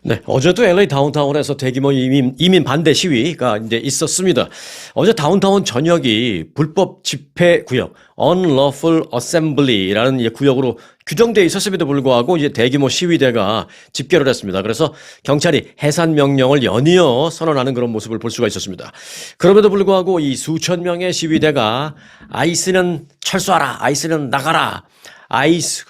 네, 어제도 LA 다운타운에서 대규모 이민 반대 시위가 이제 있었습니다. 어제 다운타운 전역이 불법 집회 구역, unlawful assembly라는 이제 구역으로 규정되어 있었음에도 불구하고 이제 대규모 시위대가 집결을 했습니다. 그래서 경찰이 해산 명령을 연이어 선언하는 그런 모습을 볼 수가 있었습니다. 그럼에도 불구하고 이 수천 명의 시위대가 아이스는 철수하라, 아이스는 나가라, 아이스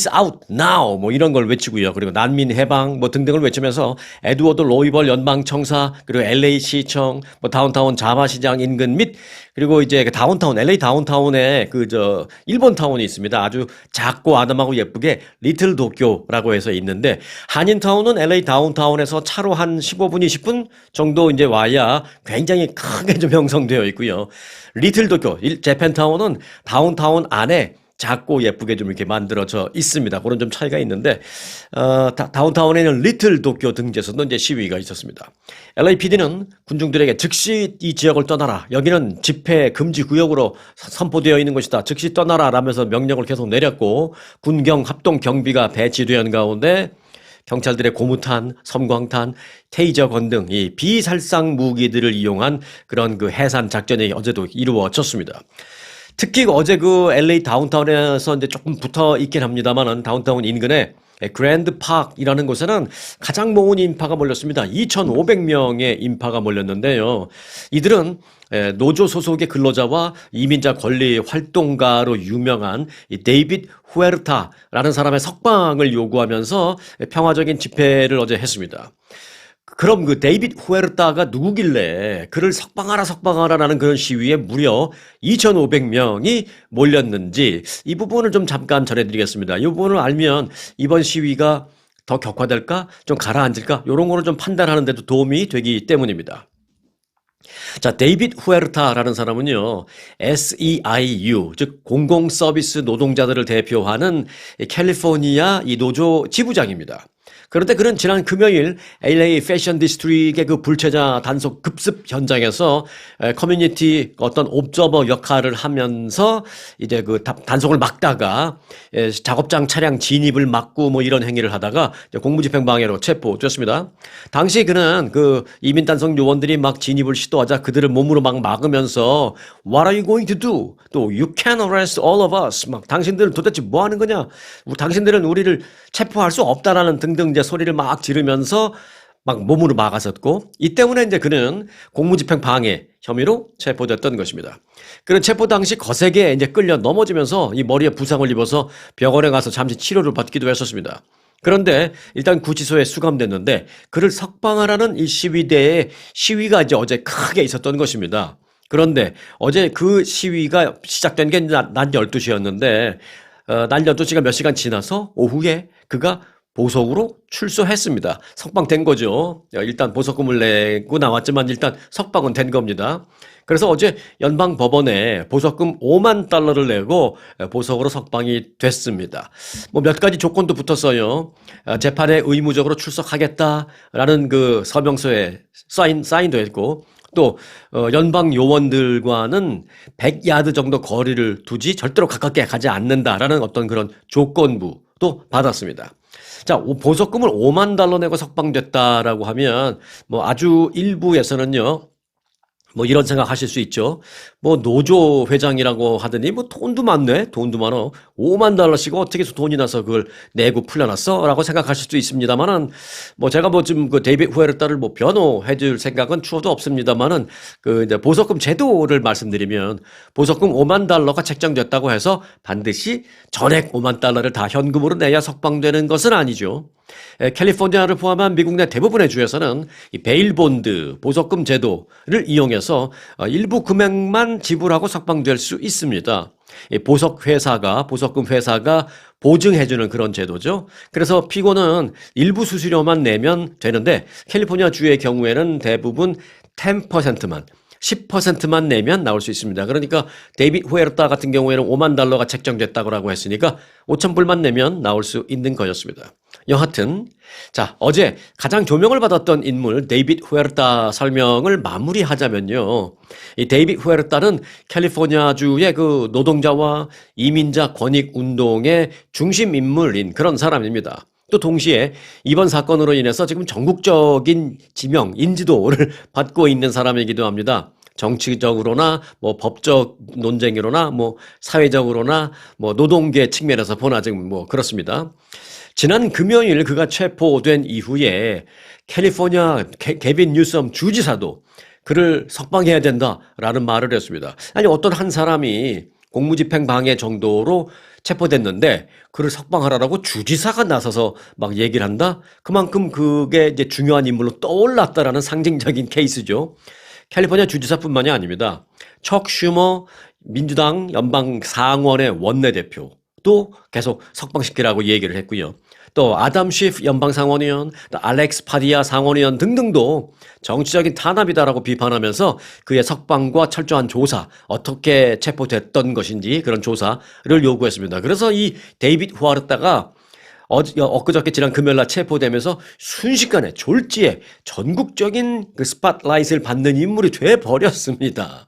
아웃 나우 뭐 이런 걸 외치고요. 그리고 난민 해방 뭐 등등을 외치면서 에드워드 로이벌 연방 청사 그리고 LA 시청 뭐 다운타운 자마시장 인근 및 그리고 이제 그 다운타운 LA 다운타운에 그 일본 타운이 있습니다. 아주 작고 아담하고 예쁘게 리틀 도쿄라고 해서 있는데 한인타운은 LA 다운타운에서 차로 한 15분 20분 정도 이제 와야 굉장히 크게 좀 형성되어 있고요. 리틀 도쿄 재팬타운은 다운타운 안에 작고 예쁘게 좀 이렇게 만들어져 있습니다. 그런 좀 차이가 있는데, 다운타운에는 리틀 도쿄 등지에서도 이제 시위가 있었습니다. LAPD는 군중들에게 즉시 이 지역을 떠나라. 여기는 집회 금지 구역으로 선포되어 있는 것이다. 즉시 떠나라. 라면서 명령을 계속 내렸고, 군경 합동 경비가 배치된 가운데, 경찰들의 고무탄, 섬광탄, 테이저건 등 이 비살상 무기들을 이용한 그런 그 해산 작전이 어제도 이루어졌습니다. 특히 어제 그 LA 다운타운에서 이제 조금 붙어 있긴 합니다만은 다운타운 인근에 그랜드 파크이라는 곳에는 가장 많은 인파가 몰렸습니다. 2,500명의 인파가 몰렸는데요. 이들은 노조 소속의 근로자와 이민자 권리 활동가로 유명한 이 데이빗 후에르타라는 사람의 석방을 요구하면서 평화적인 집회를 어제 했습니다. 그럼 그 데이빗 후에르타가 누구길래 그를 석방하라라는 그런 시위에 무려 2,500명이 몰렸는지 이 부분을 좀 잠깐 전해드리겠습니다. 이 부분을 알면 이번 시위가 더 격화될까? 좀 가라앉을까? 이런 거를 좀 판단하는 데도 도움이 되기 때문입니다. 자, 데이빗 후에르타라는 사람은요, SEIU, 즉 공공서비스 노동자들을 대표하는 캘리포니아 이 노조 지부장입니다. 그런데 그는 지난 금요일 LA 패션 디스트릭의 그 불체자 단속 급습 현장에서 커뮤니티 어떤 옵저버 역할을 하면서 이제 그 단속을 막다가 작업장 차량 진입을 막고 뭐 이런 행위를 하다가 공무집행방해로 체포됐습니다. 당시 그는 그 이민 단속 요원들이 막 진입을 시도하자 그들을 몸으로 막 막으면서 What are you going to do? 또 You can arrest all of us. 막 당신들은 도대체 뭐 하는 거냐? 당신들은 우리를 체포할 수 없다라는 등등 이제 소리를 막 지르면서 막 몸으로 막았었고 이 때문에 이제 그는 공무집행 방해 혐의로 체포됐던 것입니다. 그는 체포 당시 거세게 이제 끌려 넘어지면서 이 머리에 부상을 입어서 병원에 가서 잠시 치료를 받기도 했었습니다. 그런데 일단 구치소에 수감됐는데 그를 석방하라는 이 시위대의 시위가 이제 어제 크게 있었던 것입니다. 그런데 어제 그 시위가 시작된 게 낮 12시였는데 낮 12시가 몇 시간 지나서 오후에 그가 보석으로 출소했습니다. 석방된 거죠. 일단 보석금을 내고 나왔지만 일단 석방은 된 겁니다. 그래서 어제 연방 법원에 보석금 5만 달러를 내고 보석으로 석방이 됐습니다. 뭐 몇 가지 조건도 붙었어요. 재판에 의무적으로 출석하겠다라는 그 서명서에 사인도 했고 또 연방 요원들과는 100야드 정도 거리를 두지 절대로 가깝게 가지 않는다라는 어떤 그런 조건부도 받았습니다. 자, 보석금을 5만 달러 내고 석방됐다라고 하면 뭐 아주 일부에서는요. 뭐 이런 생각 하실 수 있죠. 뭐 노조 회장이라고 하더니 뭐 돈도 많네. 돈도 많어. 5만 달러씩 어떻게 해서 돈이 나서 그걸 내고 풀려났어? 라고 생각하실 수도 있습니다만은 뭐 제가 뭐 지금 그 데이빗 후에르타를 뭐 변호해 줄 생각은 추호도 없습니다만은 그 이제 보석금 제도를 말씀드리면 보석금 5만 달러가 책정됐다고 해서 반드시 전액 5만 달러를 다 현금으로 내야 석방되는 것은 아니죠. 캘리포니아를 포함한 미국 내 대부분의 주에서는 이 베일 본드 보석금 제도를 이용해서 일부 금액만 지불하고 석방될 수 있습니다. 보석금 회사가 보증해주는 그런 제도죠. 그래서 피고는 일부 수수료만 내면 되는데 캘리포니아 주의 경우에는 대부분 10%만 10%만 내면 나올 수 있습니다. 그러니까 데이빗 후에르타 같은 경우에는 5만 달러가 책정됐다고 했으니까 5천 불만 내면 나올 수 있는 거였습니다. 여하튼 자 어제 가장 조명을 받았던 인물 데이빗 후에르타 설명을 마무리하자면요. 이 데이빗 후에르타는 캘리포니아주의 그 노동자와 이민자 권익 운동의 중심 인물인 그런 사람입니다. 또 동시에 이번 사건으로 인해서 지금 전국적인 지명, 인지도를 받고 있는 사람이기도 합니다. 정치적으로나 뭐 법적 논쟁으로나 뭐 사회적으로나 뭐 노동계 측면에서 보나 지금 뭐 그렇습니다. 지난 금요일 그가 체포된 이후에 캘리포니아 게빈 뉴섬 주지사도 그를 석방해야 된다라는 말을 했습니다. 아니 어떤 한 사람이 공무집행 방해 정도로 체포됐는데 그를 석방하라고 주지사가 나서서 막 얘기를 한다? 그만큼 그게 이제 중요한 인물로 떠올랐다라는 상징적인 케이스죠. 캘리포니아 주지사뿐만이 아닙니다. 척 슈머 민주당 연방 상원의 원내대표도 계속 석방시키라고 얘기를 했고요. 또 아담 쉬프 연방 상원의원, 또 알렉스 파디아 상원의원 등등도 정치적인 탄압이다라고 비판하면서 그의 석방과 철저한 조사, 어떻게 체포됐던 것인지 그런 조사를 요구했습니다. 그래서 이 데이빗 후아르타가 엊그저께 지난 금요일날 체포되면서 순식간에 졸지에 전국적인 그 스팟라이트를 받는 인물이 돼버렸습니다.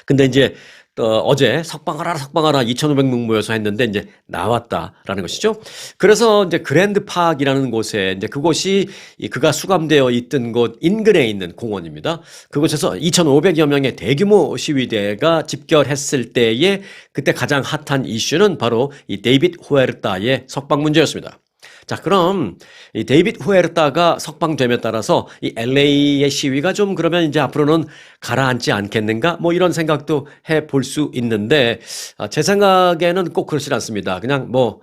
근데 이제 어제 석방하라 2,500명 모여서 했는데 이제 나왔다라는 것이죠. 그래서 이제 그랜드 파크이라는 곳에 이제 그곳이 그가 수감되어 있던 곳 인근에 있는 공원입니다. 그곳에서 2,500여 명의 대규모 시위대가 집결했을 때에 그때 가장 핫한 이슈는 바로 이 데이빗 후에르타의 석방 문제였습니다. 자, 그럼 이 데이빗 후에르타가 석방됨에 따라서 이 LA의 시위가 좀 그러면 이제 앞으로는 가라앉지 않겠는가? 뭐 이런 생각도 해볼 수 있는데 제 생각에는 꼭 그렇진 않습니다. 그냥 뭐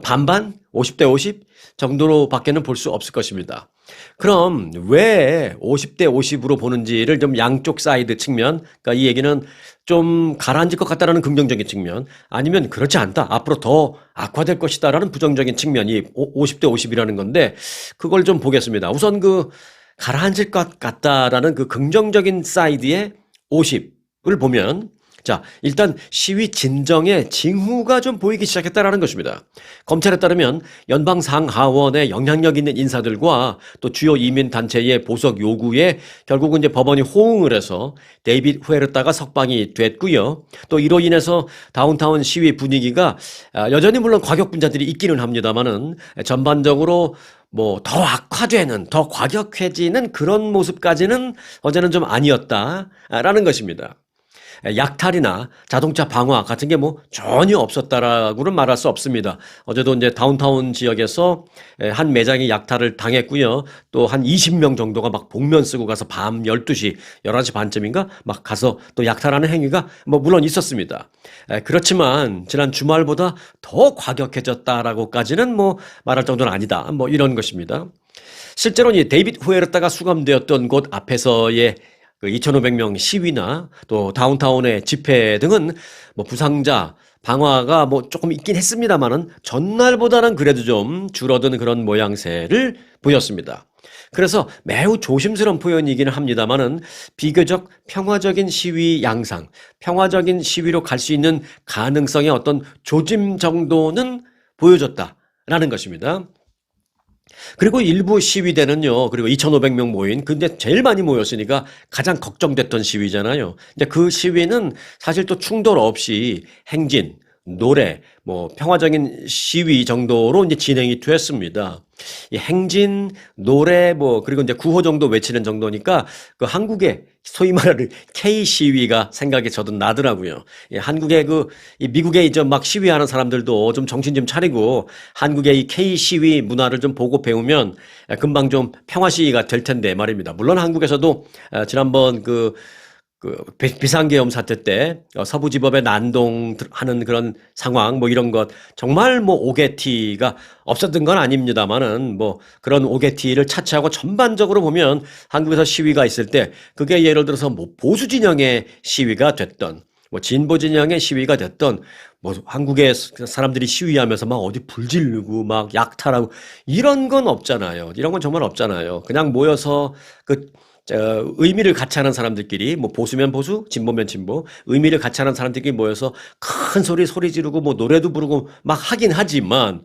반반? 50대 50 정도로밖에는 볼 수 없을 것입니다. 그럼 왜 50대 50으로 보는지를 좀 양쪽 사이드 측면, 그러니까 이 얘기는 좀 가라앉을 것 같다라는 긍정적인 측면, 아니면 그렇지 않다, 앞으로 더 악화될 것이다라는 부정적인 측면이 50대 50이라는 건데 그걸 좀 보겠습니다. 우선 그 가라앉을 것 같다라는 그 긍정적인 사이드의 50을 보면 자, 일단 시위 진정의 징후가 좀 보이기 시작했다라는 것입니다. 검찰에 따르면 연방 상하원의 영향력 있는 인사들과 또 주요 이민 단체의 보석 요구에 결국은 이제 법원이 호응을 해서 데이빗 후에르타가 석방이 됐고요. 또 이로 인해서 다운타운 시위 분위기가 여전히 물론 과격 분자들이 있기는 합니다만은 전반적으로 뭐 더 악화되는, 더 과격해지는 그런 모습까지는 어제는 좀 아니었다라는 것입니다. 약탈이나 자동차 방화 같은 게 뭐 전혀 없었다라고는 말할 수 없습니다. 어제도 이제 다운타운 지역에서 한 매장이 약탈을 당했고요. 또 한 20명 정도가 막 복면 쓰고 가서 밤 12시, 11시 반쯤인가 막 가서 또 약탈하는 행위가 뭐 물론 있었습니다. 그렇지만 지난 주말보다 더 과격해졌다라고까지는 뭐 말할 정도는 아니다. 뭐 이런 것입니다. 실제로 이 데이빗 후에르타가 수감되었던 곳 앞에서의 그 2,500명 시위나 또 다운타운의 집회 등은 뭐 부상자, 방화가 뭐 조금 있긴 했습니다만은 전날보다는 그래도 좀 줄어든 그런 모양새를 보였습니다. 그래서 매우 조심스러운 표현이기는 합니다만은 비교적 평화적인 시위 양상, 평화적인 시위로 갈 수 있는 가능성의 어떤 조짐 정도는 보여줬다라는 것입니다. 그리고 일부 시위대는요, 그리고 2,500명 모인, 근데 제일 많이 모였으니까 가장 걱정됐던 시위잖아요. 근데 그 시위는 사실 또 충돌 없이 행진, 노래, 뭐 평화적인 시위 정도로 이제 진행이 됐습니다. 이 행진, 노래, 뭐 그리고 이제 구호 정도 외치는 정도니까 그 한국의 소위 말하는 K 시위가 생각이 저도 나더라고요. 예, 한국의 이 미국에 이제 막 시위하는 사람들도 좀 정신 좀 차리고 한국의 이 K 시위 문화를 좀 보고 배우면 금방 좀 평화 시위가 될 텐데 말입니다. 물론 한국에서도 지난번 그 비상계엄 사태 때 서부지법에 난동하는 그런 상황 뭐 이런 것 정말 뭐 오개티가 없었던 건 아닙니다만은 뭐 그런 오개티를 차치하고 전반적으로 보면 한국에서 시위가 있을 때 그게 예를 들어서 뭐 보수 진영의 시위가 됐던 뭐 진보 진영의 시위가 됐던 뭐 한국의 사람들이 시위하면서 막 어디 불 지르고 막 약탈하고 이런 건 없잖아요. 이런 건 정말 없잖아요. 그냥 모여서 의미를 같이 하는 사람들끼리 뭐 보수면 보수, 진보면 진보, 의미를 같이 하는 사람들끼리 모여서 큰 소리 지르고 뭐 노래도 부르고 막 하긴 하지만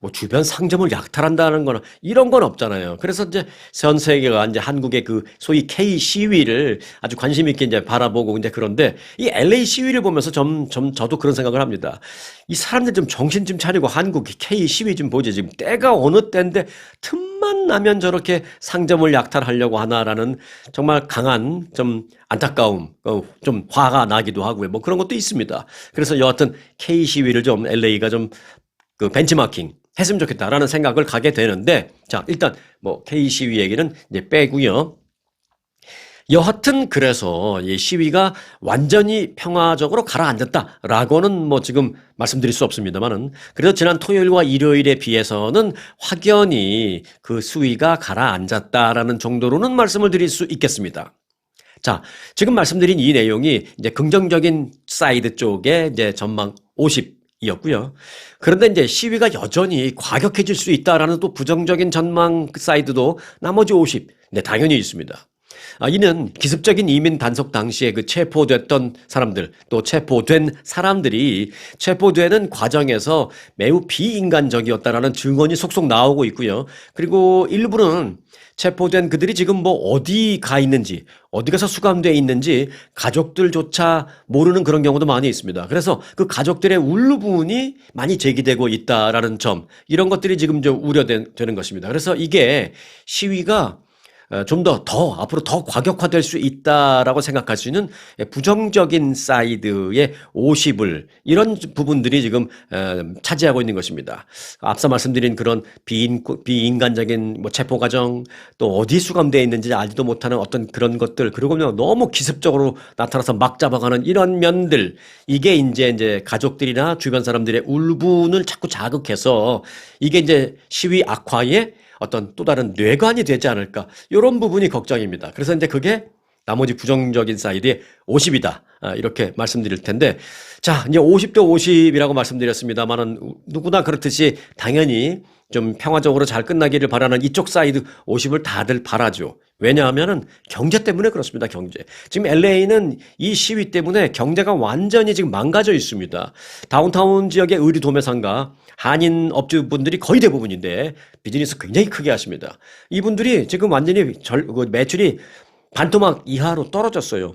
뭐 주변 상점을 약탈한다는 거나 이런 건 없잖아요. 그래서 이제 전 세계가 이제 한국의 그 소위 K 시위를 아주 관심 있게 이제 바라보고 이제 그런데 이 LA 시위를 보면서 저도 그런 생각을 합니다. 이 사람들 좀 정신 좀 차리고 한국 K 시위 좀 보지. 지금 때가 어느 때인데 틈만 나면 저렇게 상점을 약탈하려고 하나라는 정말 강한 좀 안타까움, 좀 화가 나기도 하고요. 뭐 그런 것도 있습니다. 그래서 여하튼 K 시위를 좀 LA가 좀 그 벤치마킹 했으면 좋겠다라는 생각을 가게 되는데, 자, 일단 뭐 K 시위 얘기는 이제 빼고요. 여하튼 그래서 이 시위가 완전히 평화적으로 가라앉았다라고는 뭐 지금 말씀드릴 수 없습니다만은 그래도 지난 토요일과 일요일에 비해서는 확연히 그 수위가 가라앉았다라는 정도로는 말씀을 드릴 수 있겠습니다. 자, 지금 말씀드린 이 내용이 이제 긍정적인 사이드 쪽에 이제 전망 50이었고요. 그런데 이제 시위가 여전히 과격해질 수 있다라는 또 부정적인 전망 사이드도 나머지 50. 네, 당연히 있습니다. 이는 기습적인 이민 단속 당시에 그 체포됐던 사람들, 또 체포된 사람들이 체포되는 과정에서 매우 비인간적이었다라는 증언이 속속 나오고 있고요. 그리고 일부는 체포된 그들이 지금 뭐 어디 가 있는지, 어디 가서 수감돼 있는지 가족들조차 모르는 그런 경우도 많이 있습니다. 그래서 그 가족들의 울분이 많이 제기되고 있다라는 점, 이런 것들이 지금 좀 우려되는 것입니다. 그래서 이게 시위가 좀 더 앞으로 더 과격화될 수 있다라고 생각할 수 있는 부정적인 사이드의 50을 이런 부분들이 지금 차지하고 있는 것입니다. 앞서 말씀드린 그런 비인간적인 뭐 체포 과정, 또 어디 수감되어 있는지 알지도 못하는 어떤 그런 것들, 그리고 너무 기습적으로 나타나서 막 잡아가는 이런 면들, 이게 이제 가족들이나 주변 사람들의 울분을 자꾸 자극해서 이게 이제 시위 악화에 어떤 또 다른 뇌관이 되지 않을까, 이런 부분이 걱정입니다. 그래서 이제 그게 나머지 부정적인 사이드의 50이다. 이렇게 말씀드릴 텐데, 자, 이제 50대 50이라고 말씀드렸습니다만은 누구나 그렇듯이 당연히 좀 평화적으로 잘 끝나기를 바라는 이쪽 사이드 50을 다들 바라죠. 왜냐하면은 경제 때문에 그렇습니다. 경제. 지금 LA는 이 시위 때문에 경제가 완전히 지금 망가져 있습니다. 다운타운 지역의 의류 도매상가, 한인 업주분들이 거의 대부분인데 비즈니스 굉장히 크게 하십니다. 이분들이 지금 완전히 매출이 반토막 이하로 떨어졌어요.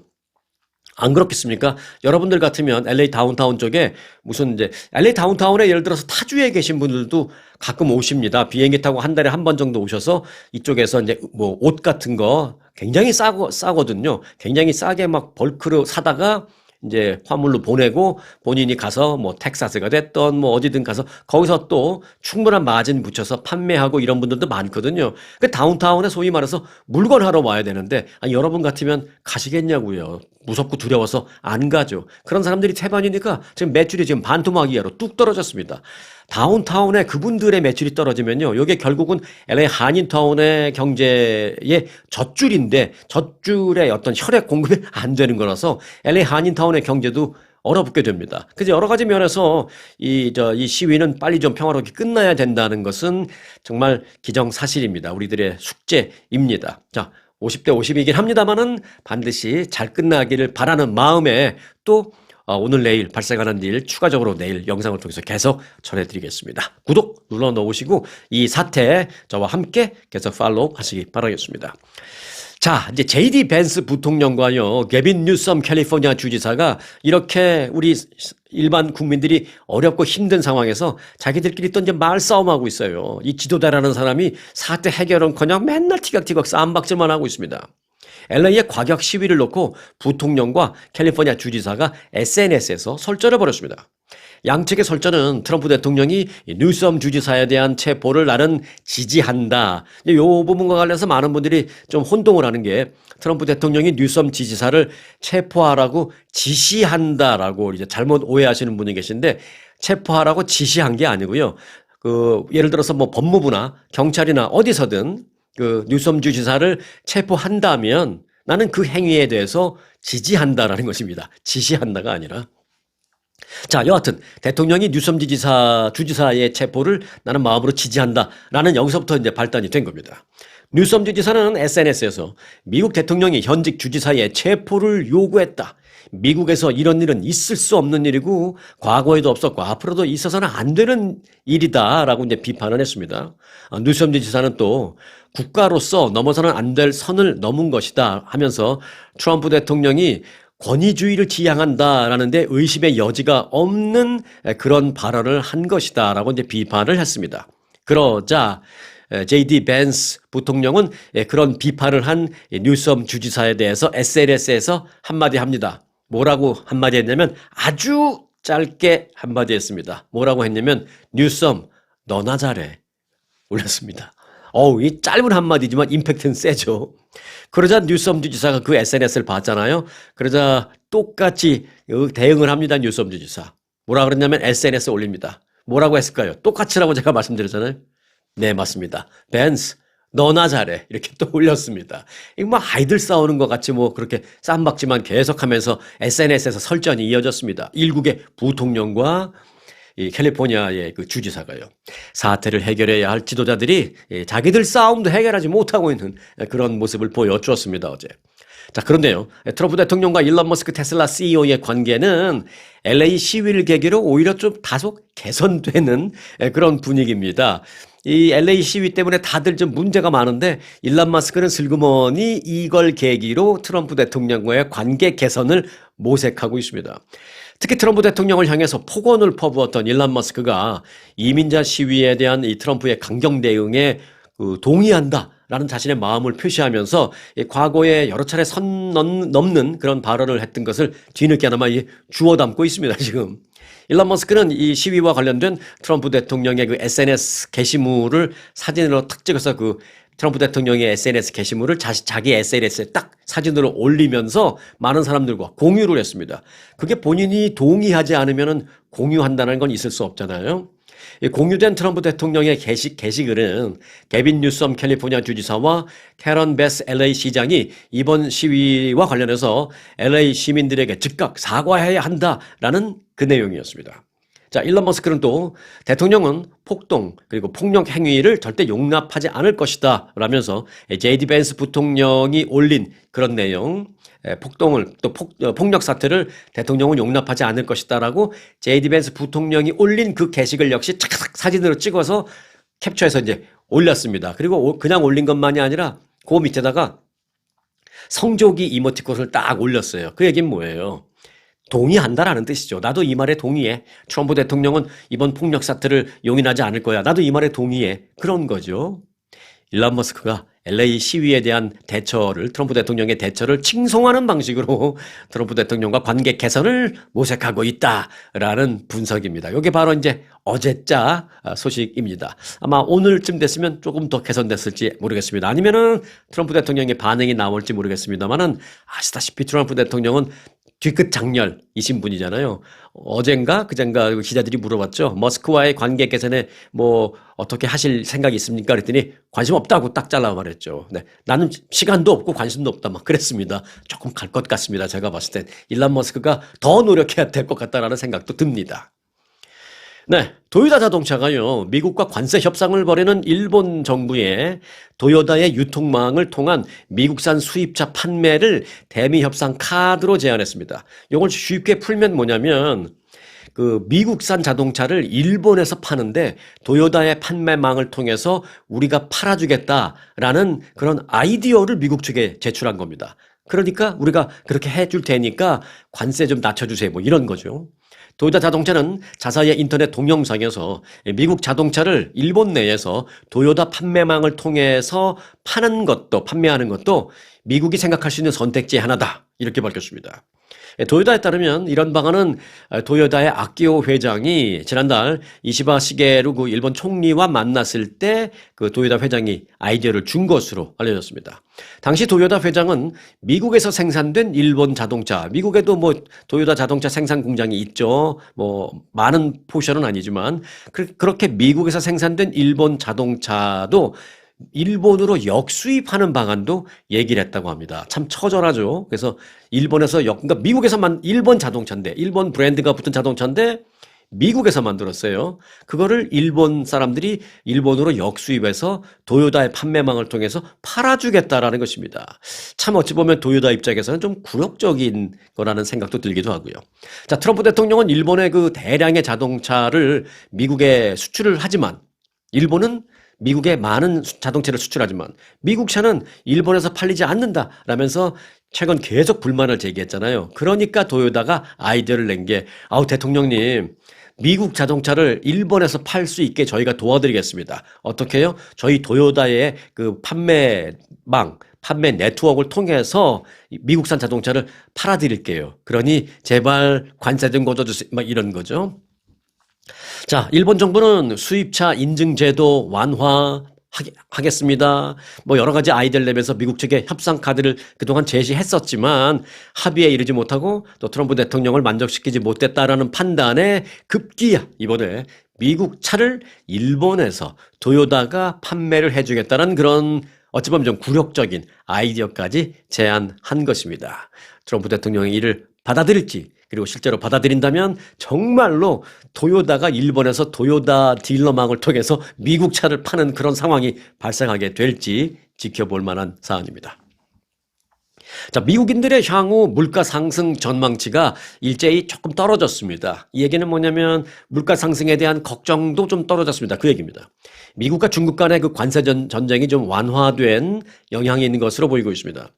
안 그렇겠습니까? 여러분들 같으면 LA 다운타운 쪽에 무슨 이제 LA 다운타운에 예를 들어서 타주에 계신 분들도 가끔 오십니다. 비행기 타고 한 달에 한 번 정도 오셔서 이쪽에서 이제 뭐 옷 같은 거 굉장히 싸거든요. 굉장히 싸게 막 벌크로 사다가 이제 화물로 보내고 본인이 가서 뭐 텍사스가 됐던 뭐 어디든 가서 거기서 또 충분한 마진 붙여서 판매하고 이런 분들도 많거든요. 그 다운타운에 소위 말해서 물건 하러 와야 되는데 여러분 같으면 가시겠냐고요. 무섭고 두려워서 안 가죠. 그런 사람들이 태반이니까 지금 매출이 지금 반토막 이하로 뚝 떨어졌습니다. 다운타운에 그분들의 매출이 떨어지면요, 이게 결국은 LA 한인타운의 경제의 젖줄인데 젖줄의 어떤 혈액 공급이 안 되는 거라서 LA 한인타운의 경제도 얼어붙게 됩니다. 그래서 여러 가지 면에서 이 시위는 빨리 좀 평화롭게 끝나야 된다는 것은 정말 기정사실입니다. 우리들의 숙제입니다. 자, 50대 50이긴 합니다만은 반드시 잘 끝나기를 바라는 마음에 또 오늘 내일 발생하는 일 추가적으로 내일 영상을 통해서 계속 전해드리겠습니다. 구독 눌러 놓으시고 이 사태 저와 함께 계속 팔로우 하시기 바라겠습니다. 자, 이제 JD 벤스 부통령과요, 게빈 뉴섬 캘리포니아 주지사가 이렇게 우리 일반 국민들이 어렵고 힘든 상황에서 자기들끼리 또 이제 말싸움하고 있어요. 이 지도자라는 사람이 사태 해결은커녕 맨날 티격태격 싸움박질만 하고 있습니다. LA의 과격 시위를 놓고 부통령과 캘리포니아 주지사가 SNS에서 설전을 벌였습니다. 양측의 설전은 트럼프 대통령이 뉴섬 주지사에 대한 체포를 나는 지지한다. 이 부분과 관련해서 많은 분들이 좀 혼동을 하는 게 트럼프 대통령이 뉴섬 지지사를 체포하라고 지시한다라고 이제 잘못 오해하시는 분이 계신데, 체포하라고 지시한 게 아니고요. 예를 들어서 뭐 법무부나 경찰이나 어디서든 그 뉴섬 주지사를 체포한다면 나는 그 행위에 대해서 지지한다라는 것입니다. 지시한다가 아니라. 자, 여하튼 대통령이 뉴섬 주지사의 체포를 나는 마음으로 지지한다라는 여기서부터 이제 발단이 된 겁니다. 뉴섬 주지사는 SNS에서 미국 대통령이 현직 주지사의 체포를 요구했다. 미국에서 이런 일은 있을 수 없는 일이고 과거에도 없었고 앞으로도 있어서는 안 되는 일이다라고 이제 비판을 했습니다. 뉴섬 주지사는 또 국가로서 넘어서는 안 될 선을 넘은 것이다 하면서 트럼프 대통령이 권위주의를 지향한다라는데 의심의 여지가 없는 그런 발언을 한 것이다라고 이제 비판을 했습니다. 그러자 JD 벤스 부통령은 그런 비판을 한 뉴섬 주지사에 대해서 SNS에서 한마디 합니다. 뭐라고 한마디 했냐면 아주 짧게 한마디 했습니다. 뭐라고 했냐면 뉴섬 너나 잘해 올렸습니다. 이 짧은 한마디지만 임팩트는 세죠. 그러자 뉴섬 주지사가 그 SNS를 봤잖아요. 그러자 똑같이 대응을 합니다. 뉴섬 주지사. 뭐라 그랬냐면 SNS에 올립니다. 뭐라고 했을까요? 똑같이라고 제가 말씀드렸잖아요. 네, 맞습니다. 벤스, 너나 잘해. 이렇게 또 올렸습니다. 이거 뭐 아이들 싸우는 것 같이 뭐 그렇게 쌈박지만 계속하면서 SNS에서 설전이 이어졌습니다. 일국의 부통령과 이 캘리포니아의 그 주지사가요. 사태를 해결해야 할 지도자들이 자기들 싸움도 해결하지 못하고 있는 그런 모습을 보여주었습니다, 어제. 자, 그런데요. 트럼프 대통령과 일론 머스크 테슬라 CEO의 관계는 LA 시위를 계기로 오히려 좀 다소 개선되는 그런 분위기입니다. 이 LA 시위 때문에 다들 좀 문제가 많은데 일론 머스크는 슬그머니 이걸 계기로 트럼프 대통령과의 관계 개선을 모색하고 있습니다. 특히 트럼프 대통령을 향해서 폭언을 퍼부었던 일론 머스크가 이민자 시위에 대한 이 트럼프의 강경 대응에 동의한다라는 자신의 마음을 표시하면서 과거에 여러 차례 선 넘는 그런 발언을 했던 것을 뒤늦게나마 주워 담고 있습니다, 지금. 일론 머스크는 이 시위와 관련된 트럼프 대통령의 그 SNS 게시물을 사진으로 탁 찍어서 그 트럼프 대통령의 SNS 게시물을 자기 SNS에 딱 사진으로 올리면서 많은 사람들과 공유를 했습니다. 그게 본인이 동의하지 않으면 공유한다는 건 있을 수 없잖아요. 공유된 트럼프 대통령의 게시글은 게빈 뉴섬 캘리포니아 주지사와 캐런 베스 LA 시장이 이번 시위와 관련해서 LA 시민들에게 즉각 사과해야 한다라는 그 내용이었습니다. 자, 일론 머스크는 또 대통령은 폭동 그리고 폭력 행위를 절대 용납하지 않을 것이다 라면서 JD 벤스 부통령이 올린 그런 내용 폭동을 또 폭력 사태를 대통령은 용납하지 않을 것이다라고 JD 벤스 부통령이 올린 그 게시글 역시 착착 사진으로 찍어서 캡처해서 이제 올렸습니다. 그리고 그냥 올린 것만이 아니라 그 밑에다가 성조기 이모티콘을 딱 올렸어요. 그 얘기는 뭐예요? 동의한다라는 뜻이죠. 나도 이 말에 동의해. 트럼프 대통령은 이번 폭력 사태를 용인하지 않을 거야. 나도 이 말에 동의해. 그런 거죠. 일론 머스크가 LA 시위에 대한 대처를 트럼프 대통령의 대처를 칭송하는 방식으로 트럼프 대통령과 관계 개선을 모색하고 있다라는 분석입니다. 이게 바로 이제 어제자 소식입니다. 아마 오늘쯤 됐으면 조금 더 개선됐을지 모르겠습니다. 아니면은 트럼프 대통령의 반응이 나올지 모르겠습니다만은 아시다시피 트럼프 대통령은 뒤끝 장렬이신 분이잖아요. 어젠가 그젠가 기자들이 물어봤죠. 머스크와의 관계 개선에 뭐 어떻게 하실 생각이 있습니까? 그랬더니 관심 없다고 딱 잘라 말했죠. 네, 나는 시간도 없고 관심도 없다 막 그랬습니다. 조금 갈 것 같습니다. 제가 봤을 땐 일론 머스크가 더 노력해야 될 것 같다라는 생각도 듭니다. 네, 도요타 자동차가요, 미국과 관세 협상을 벌이는 일본 정부의 도요타의 유통망을 통한 미국산 수입차 판매를 대미 협상 카드로 제안했습니다. 이걸 쉽게 풀면 뭐냐면, 그 미국산 자동차를 일본에서 파는데 도요타의 판매망을 통해서 우리가 팔아주겠다라는 그런 아이디어를 미국 측에 제출한 겁니다. 그러니까 우리가 그렇게 해줄 테니까 관세 좀 낮춰주세요. 뭐 이런 거죠. 도요타 자동차는 자사의 인터넷 동영상에서 미국 자동차를 일본 내에서 도요타 판매망을 통해서 판매하는 것도 미국이 생각할 수 있는 선택지 하나다. 이렇게 밝혔습니다. 도요타에 따르면 이런 방안은 도요타의 아키오 회장이 지난달 이시바 시게루 그 일본 총리와 만났을 때 그 도요타 회장이 아이디어를 준 것으로 알려졌습니다. 당시 도요타 회장은 미국에서 생산된 일본 자동차, 미국에도 뭐 도요타 자동차 생산 공장이 있죠. 뭐 많은 포션은 아니지만 그렇게 미국에서 생산된 일본 자동차도 일본으로 역수입하는 방안도 얘기를 했다고 합니다. 참 처절하죠. 그래서 일본에서 그러니까 미국에서만 일본 자동차인데, 일본 브랜드가 붙은 자동차인데 미국에서 만들었어요. 그거를 일본 사람들이 일본으로 역수입해서 도요다의 판매망을 통해서 팔아주겠다라는 것입니다. 참 어찌 보면 도요다 입장에서는 좀 굴욕적인 거라는 생각도 들기도 하고요. 자, 트럼프 대통령은 일본의 그 대량의 자동차를 미국에 수출을 하지만 일본은 미국에 많은 자동차를 수출하지만 미국 차는 일본에서 팔리지 않는다라면서 최근 계속 불만을 제기했잖아요. 그러니까 도요다가 아이디어를 낸 게, 대통령님, 미국 자동차를 일본에서 팔 수 있게 저희가 도와드리겠습니다. 어떻게 해요? 저희 도요다의 그 판매 네트워크를 통해서 미국산 자동차를 팔아드릴게요. 그러니 제발 관세 좀 걷어주세요. 막 이런 거죠. 자, 일본 정부는 수입차 인증제도 완화하겠습니다. 뭐 여러 가지 아이디어를 내면서 미국 측에 협상 카드를 그동안 제시했었지만 합의에 이르지 못하고 또 트럼프 대통령을 만족시키지 못했다라는 판단에 급기야 이번에 미국 차를 일본에서 도요다가 판매를 해주겠다는 그런 어찌 보면 좀 굴욕적인 아이디어까지 제안한 것입니다. 트럼프 대통령이 이를 받아들일지, 그리고 실제로 받아들인다면 정말로 도요다가 일본에서 도요다 딜러망을 통해서 미국 차를 파는 그런 상황이 발생하게 될지 지켜볼 만한 사안입니다. 자, 미국인들의 향후 물가 상승 전망치가 일제히 조금 떨어졌습니다. 이 얘기는 뭐냐면 물가 상승에 대한 걱정도 좀 떨어졌습니다. 그 얘기입니다. 미국과 중국 간의 그 관세 전쟁이 좀 완화된 영향이 있는 것으로 보이고 있습니다.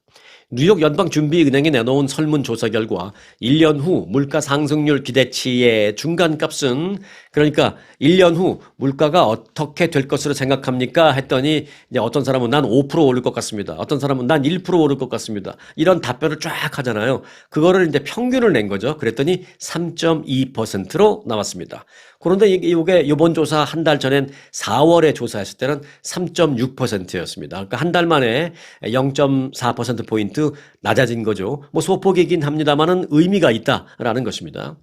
뉴욕 연방준비은행이 내놓은 설문조사 결과 1년 후 물가 상승률 기대치의 중간값은, 그러니까 1년 후 물가가 어떻게 될 것으로 생각합니까? 했더니 이제 어떤 사람은 난 5% 오를 것 같습니다. 어떤 사람은 난 1% 오를 것 같습니다. 이런 답변을 쫙 하잖아요. 그거를 이제 평균을 낸 거죠. 그랬더니 3.2%로 나왔습니다. 그런데 이게 이번 조사 한 달 전엔 4월에 조사했을 때는 3.6%였습니다. 그러니까 한 달 만에 0.4%포인트 낮아진 거죠. 뭐 소폭이긴 합니다만은 의미가 있다라는 것입니다.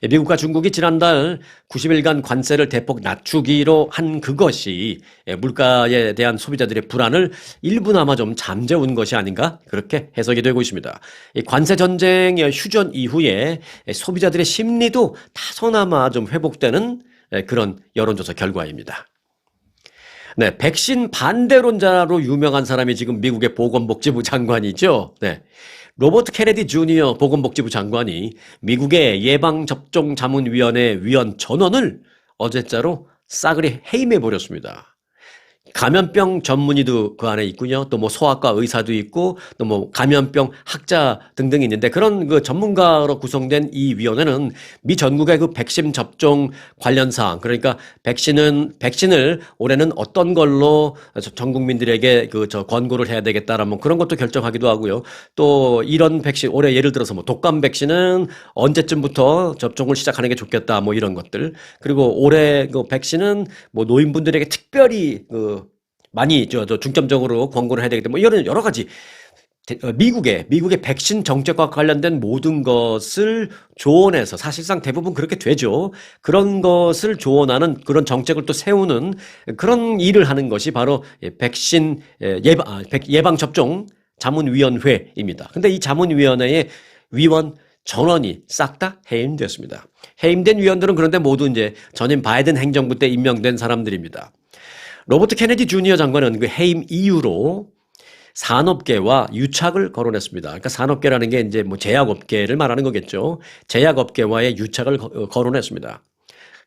미국과 중국이 지난달 90일간 관세를 대폭 낮추기로 한 그것이 물가에 대한 소비자들의 불안을 일부나마 좀 잠재운 것이 아닌가, 그렇게 해석이 되고 있습니다. 관세 전쟁의 휴전 이후에 소비자들의 심리도 다소나마 좀 회복되는 그런 여론조사 결과입니다. 네, 백신 반대론자로 유명한 사람이 지금 미국의 보건복지부 장관이죠. 네. 로버트 케네디 주니어 보건복지부 장관이 미국의 예방접종자문위원회 위원 전원을 어제자로 싸그리 해임해버렸습니다. 감염병 전문의도 그 안에 있군요. 또 뭐 소아과 의사도 있고 또 뭐 감염병 학자 등등이 있는데, 그런 그 전문가로 구성된 이 위원회는 미 전국의 그 백신 접종 관련 사항, 그러니까 백신을 올해는 어떤 걸로 전 국민들에게 권고를 해야 되겠다라는 뭐 그런 것도 결정하기도 하고요. 또 이런 백신, 올해 예를 들어서 뭐 독감 백신은 언제쯤부터 접종을 시작하는 게 좋겠다, 뭐 이런 것들. 그리고 올해 그 백신은 뭐 노인분들에게 특별히 많이 중점적으로 권고를 해야 되기 때문에 뭐 이런 여러 가지 미국의 백신 정책과 관련된 모든 것을 조언해서, 사실상 대부분 그렇게 되죠. 그런 것을 조언하는 그런 정책을 또 세우는 그런 일을 하는 것이 바로 백신 예방접종 자문위원회입니다. 근데 이 자문위원회의 위원 전원이 싹 다 해임됐습니다. 해임된 위원들은 그런데 모두 이제 전임 바이든 행정부 때 임명된 사람들입니다. 로버트 케네디 주니어 장관은 그 해임 이유로 산업계와 유착을 거론했습니다. 그러니까 산업계라는 게 이제 뭐 제약업계를 말하는 거겠죠. 제약업계와의 유착을 거론했습니다.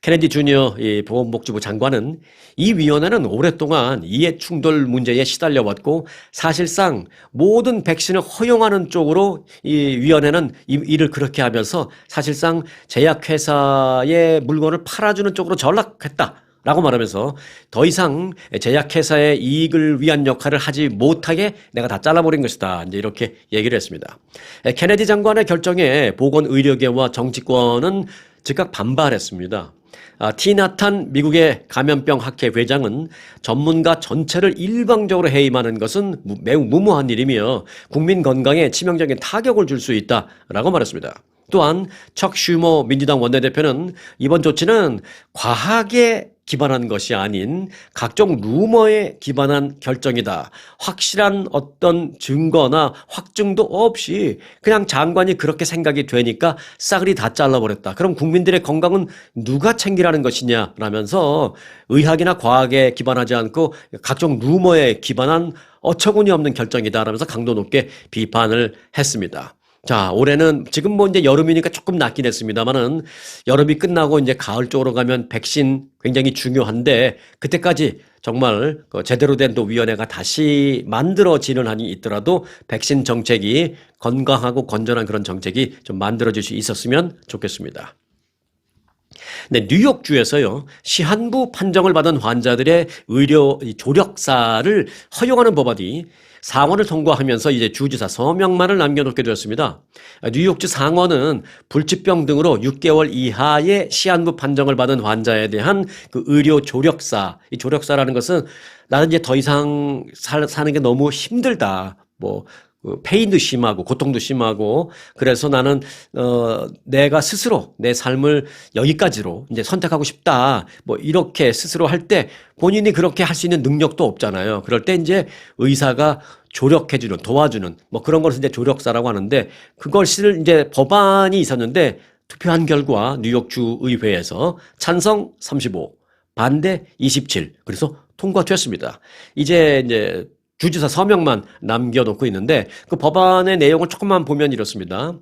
케네디 주니어 보건복지부 장관은 이 위원회는 오랫동안 이해 충돌 문제에 시달려왔고, 사실상 모든 백신을 허용하는 쪽으로 이 위원회는 일을 그렇게 하면서 사실상 제약회사의 물건을 팔아주는 쪽으로 전락했다 라고 말하면서 더 이상 제약회사의 이익을 위한 역할을 하지 못하게 내가 다 잘라버린 것이다, 이제 이렇게 얘기를 했습니다. 케네디 장관의 결정에 보건의료계와 정치권은 즉각 반발했습니다. 티나탄 미국의 감염병 학회 회장은 전문가 전체를 일방적으로 해임하는 것은 매우 무모한 일이며 국민 건강에 치명적인 타격을 줄 수 있다라고 말했습니다. 또한 척 슈머 민주당 원내대표는 이번 조치는 과하게 기반한 것이 아닌 각종 루머에 기반한 결정이다. 확실한 어떤 증거나 확증도 없이 그냥 장관이 그렇게 생각이 되니까 싸그리 다 잘라버렸다. 그럼 국민들의 건강은 누가 챙기라는 것이냐라면서 의학이나 과학에 기반하지 않고 각종 루머에 기반한 어처구니 없는 결정이다라면서 강도 높게 비판을 했습니다. 자, 올해는 지금 뭐 이제 여름이니까 조금 낫긴 했습니다만은 여름이 끝나고 이제 가을 쪽으로 가면 백신 굉장히 중요한데 그때까지 정말 그 제대로 된 또 위원회가 다시 만들어지는 한이 있더라도 백신 정책이 건강하고 건전한 그런 정책이 좀 만들어질 수 있었으면 좋겠습니다. 네, 뉴욕주에서요, 시한부 판정을 받은 환자들의 의료 조력사를 허용하는 법안이 상원을 통과하면서 이제 주지사 서명만을 남겨놓게 되었습니다. 뉴욕주 상원은 불치병 등으로 6개월 이하의 시한부 판정을 받은 환자에 대한 그 의료 조력사, 이 조력사라는 것은 나는 이제 더 이상 사는 게 너무 힘들다. 페인도 심하고 고통도 심하고 그래서 나는 내가 스스로 내 삶을 여기까지로 이제 선택하고 싶다. 이렇게 스스로 할 때 본인이 그렇게 할 수 있는 능력도 없잖아요. 그럴 때 이제 의사가 조력해주는 도와주는 그런 것을 이제 조력사라고 하는데 그것을 이제 법안이 있었는데 투표한 결과 뉴욕주 의회에서 찬성 35, 반대 27. 그래서 통과됐습니다. 이제 주지사 서명만 남겨놓고 있는데 그 법안의 내용을 조금만 보면 이렇습니다.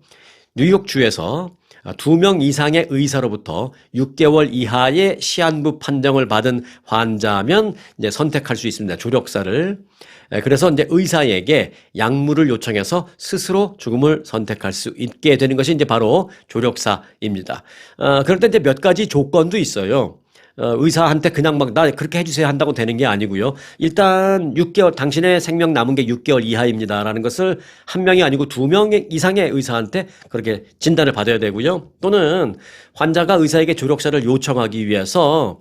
뉴욕주에서 2명 이상의 의사로부터 6개월 이하의 시한부 판정을 받은 환자면 이제 선택할 수 있습니다. 조력사를. 그래서 이제 의사에게 약물을 요청해서 스스로 죽음을 선택할 수 있게 되는 것이 이제 바로 조력사입니다. 그럴 때 이제 몇 가지 조건도 있어요. 의사한테 그냥 나 그렇게 해주세요 한다고 되는 게 아니고요. 일단 6개월, 당신의 생명 남은 게 6개월 이하입니다라는 것을 한 명이 아니고 2명 이상의 의사한테 그렇게 진단을 받아야 되고요. 또는 환자가 의사에게 조력사를 요청하기 위해서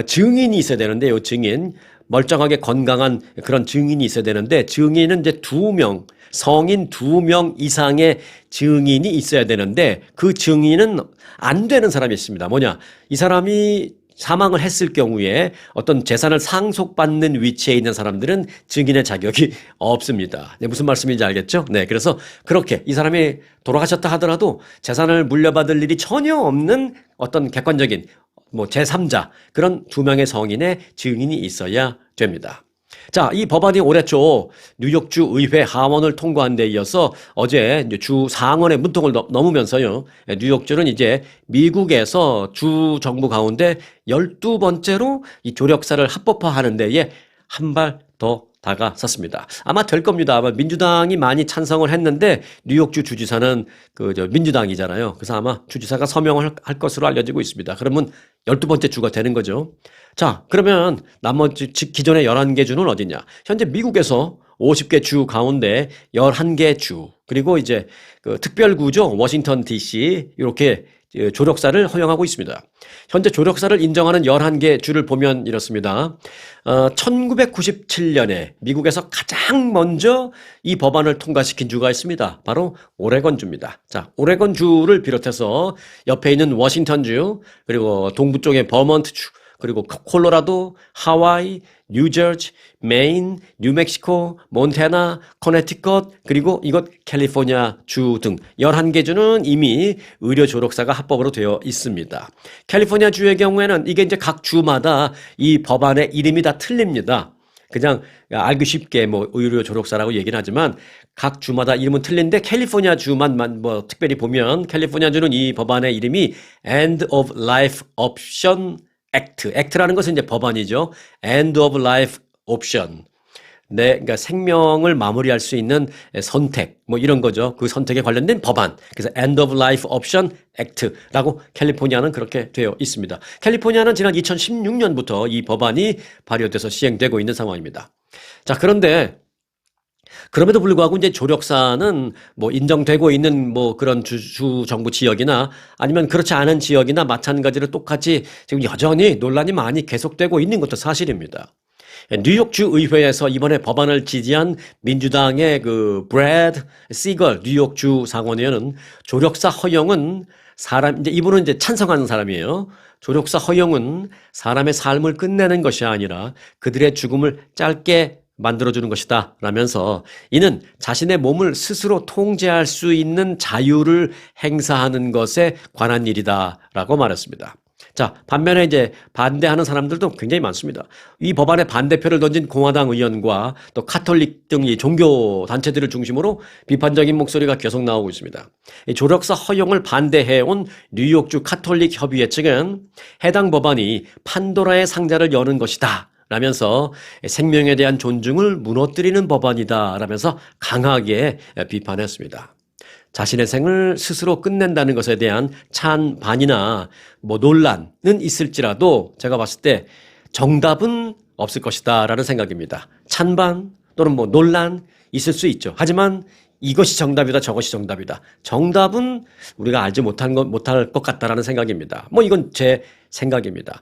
증인이 있어야 되는데 요 증인, 멀쩡하게 건강한 그런 증인이 있어야 되는데 증인은 이제 2명, 성인 2명 이상의 증인이 있어야 되는데 그 증인은 안 되는 사람이 있습니다. 뭐냐? 이 사람이 사망을 했을 경우에 어떤 재산을 상속받는 위치에 있는 사람들은 증인의 자격이 없습니다. 네, 무슨 말씀인지 알겠죠? 네, 그래서 그렇게 이 사람이 돌아가셨다 하더라도 재산을 물려받을 일이 전혀 없는 어떤 객관적인 제3자 그런 2명의 성인의 증인이 있어야 됩니다. 자, 이 법안이 올해 초 뉴욕주 의회 하원을 통과한 데 이어서 어제 이제 주 상원의 문턱을 넘으면서요. 뉴욕주는 이제 미국에서 주 정부 가운데 12번째로 이 조력사를 합법화하는 데에 한 발 더 다가섰습니다. 아마 될 겁니다. 아마 민주당이 많이 찬성을 했는데 뉴욕주 주지사는 민주당이잖아요. 그래서 아마 주지사가 서명을 할 것으로 알려지고 있습니다. 그러면 12번째 주가 되는 거죠. 자, 그러면 나머지 기존의 11개 주는 어디냐? 현재 미국에서 50개 주 가운데 11개 주, 그리고 이제 그 특별구죠. 워싱턴 DC, 이렇게 조력사를 허용하고 있습니다. 현재 조력사를 인정하는 11개 주를 보면 이렇습니다. 1997년에 미국에서 가장 먼저 이 법안을 통과시킨 주가 있습니다. 바로 오레곤주입니다. 자, 오레곤주를 비롯해서 옆에 있는 워싱턴주, 그리고 동부 쪽의 버먼트주, 그리고 콜로라도, 하와이, 뉴저지, 메인, 뉴멕시코, 몬태나, 커네티컷, 그리고 이것 캘리포니아 주 등 11개 주는 이미 의료 조력사가 합법으로 되어 있습니다. 캘리포니아 주의 경우에는 이게 이제 각 주마다 이 법안의 이름이 다 틀립니다. 그냥 알기 쉽게 의료 조력사라고 얘기는 하지만 각 주마다 이름은 틀린데 캘리포니아 주만 특별히 보면 캘리포니아 주는 이 법안의 이름이 End of Life Option 액트라는 것은 이제 법안이죠. End of Life Option. 네, 그러니까 생명을 마무리할 수 있는 선택, 이런 거죠. 그 선택에 관련된 법안. 그래서 End of Life Option Act라고 캘리포니아는 그렇게 되어 있습니다. 캘리포니아는 지난 2016년부터 이 법안이 발효돼서 시행되고 있는 상황입니다. 자, 그럼에도 불구하고 이제 조력사는 인정되고 있는 그런 주 정부 지역이나 아니면 그렇지 않은 지역이나 마찬가지로 똑같이 지금 여전히 논란이 많이 계속되고 있는 것도 사실입니다. 뉴욕주 의회에서 이번에 법안을 지지한 민주당의 브래드 시걸 뉴욕주 상원의원은 조력사 허용은 이제 이분은 이제 찬성하는 사람이에요. 조력사 허용은 사람의 삶을 끝내는 것이 아니라 그들의 죽음을 짧게 만들어주는 것이다 라면서 이는 자신의 몸을 스스로 통제할 수 있는 자유를 행사하는 것에 관한 일이다 라고 말했습니다. 자, 반면에 이제 반대하는 사람들도 굉장히 많습니다. 이 법안에 반대표를 던진 공화당 의원과 또 카톨릭 등 이 종교 단체들을 중심으로 비판적인 목소리가 계속 나오고 있습니다. 이 조력사 허용을 반대해온 뉴욕주 카톨릭 협의회 측은 해당 법안이 판도라의 상자를 여는 것이다 라면서 생명에 대한 존중을 무너뜨리는 법안이다 라면서 강하게 비판했습니다. 자신의 생을 스스로 끝낸다는 것에 대한 찬반이나 논란은 있을지라도 제가 봤을 때 정답은 없을 것이다 라는 생각입니다. 찬반 또는 논란 있을 수 있죠. 하지만 이것이 정답이다, 저것이 정답이다. 정답은 우리가 알지 못할 것 같다라는 생각입니다. 이건 제 생각입니다.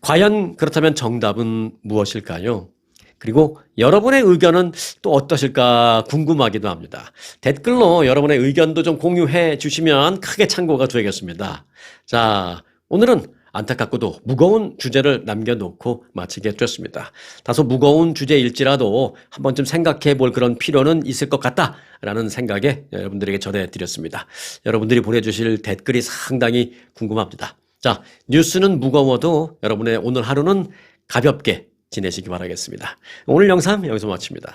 과연 그렇다면 정답은 무엇일까요? 그리고 여러분의 의견은 또 어떠실까 궁금하기도 합니다. 댓글로 여러분의 의견도 좀 공유해 주시면 크게 참고가 되겠습니다. 자, 오늘은 안타깝고도 무거운 주제를 남겨놓고 마치게 됐습니다. 다소 무거운 주제일지라도 한 번쯤 생각해 볼 그런 필요는 있을 것 같다라는 생각에 여러분들에게 전해드렸습니다. 여러분들이 보내주실 댓글이 상당히 궁금합니다. 자, 뉴스는 무거워도 여러분의 오늘 하루는 가볍게 지내시기 바라겠습니다. 오늘 영상 여기서 마칩니다.